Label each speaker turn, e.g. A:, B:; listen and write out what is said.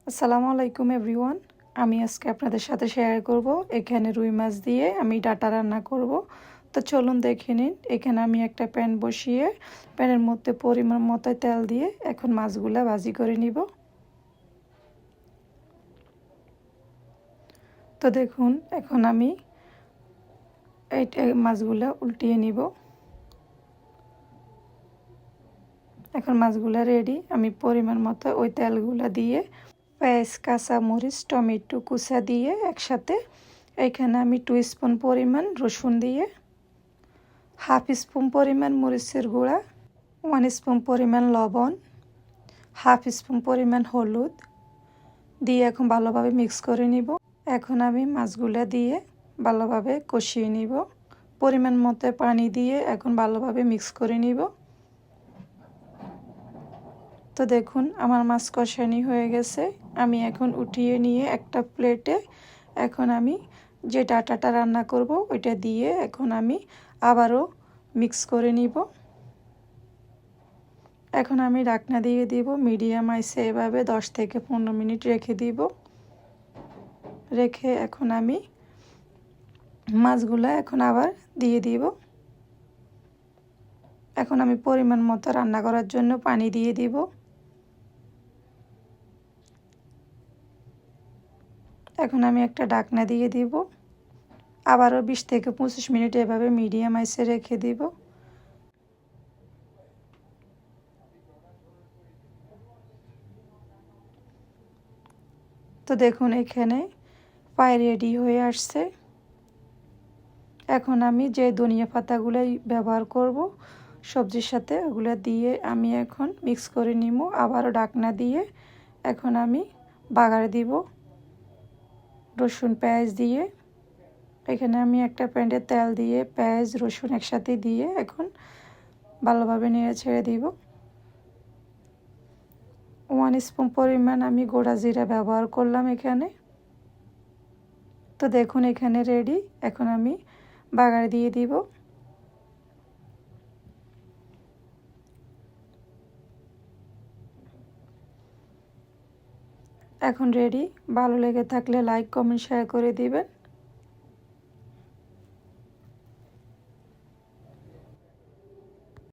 A: আসসালামু আলাইকুম এভরিওয়ান। আমি আজকে আপনাদের সাথে শেয়ার করব এখানে রুই মাছ দিয়ে আমি ডাটা রান্না করব। তো চলুন দেখে নিন। এখানে আমি একটা প্যান বসিয়ে প্যানের মধ্যে পরিমাণ মতো তেল দিয়ে এখন মাছগুলা ভাজি করে নিব। তো দেখুন এখন আমি এই মাছগুলা উল্টিয়ে নিব। এখন মাছগুলা রেডি। আমি পরিমাণ মতো ওই তেলগুলা দিয়ে পেঁয়াজ, কাঁচামরিচ, টমেটো কুচা দিয়ে একসাথে এখানে আমি 2 স্পুন পরিমাণ রসুন দিয়ে, হাফ স্পুন পরিমাণ মরিচের গুঁড়া, 1 স্পুন পরিমাণ লবণ, হাফ স্পুন পরিমাণ হলুদ দিয়ে এখন ভালোভাবে মিক্স করে নিব। এখন আমি মাছগুলো দিয়ে ভালোভাবে কষিয়ে নিব। পরিমাণ মতো পানি দিয়ে এখন ভালোভাবে মিক্স করে নিব। তো দেখুন আমার মাছ কষানি হয়ে গেছে। আমি এখন উঠিয়ে নিয়ে একটা প্লেটে এখন আমি যে ডাটাটা রান্না করব ওইটা দিয়ে এখন আমি আবারও মিক্স করে নিব। এখন আমি ঢাকনা দিয়ে দিব মিডিয়াম আইসে, এভাবে 10 থেকে 15 মিনিট রেখে দিব। রেখে এখন আমি মাছগুলো এখন আবার দিয়ে দিব। এখন আমি পরিমাণ মতো রান্না করার জন্য পানি দিয়ে দিব। এখন আমি একটা ঢাকনা দিয়ে দিব। আবারও 20 থেকে 25 মিনিট এভাবে মিডিয়াম আইসে রেখে দিব। তো দেখুন এখানে প্রায় রেডি হয়ে আসছে। এখন আমি যে ধনিয়া পাতাগুলো ব্যবহার করব সবজির সাথে ওগুলো দিয়ে আমি এখন মিক্স করে নিব। আবারও ঢাকনা দিয়ে এখন আমি বাগার দিব রসুন পেঁয়াজ দিয়ে। এখানে আমি একটা প্যানে তেল দিয়ে পেঁয়াজ রসুন একসাথে দিয়ে এখন ভালোভাবে নেড়ে ছেড়ে দিব। 1 স্পুন পরিমাণ আমি গোটা জিরা ব্যবহার করলাম এখানে। তো দেখুন এখানে রেডি। এখন আমি বাগার দিয়ে দিব। এখন রেডি। ভালো লেগে থাকলে লাইক কমেন্ট শেয়ার করে দিবেন।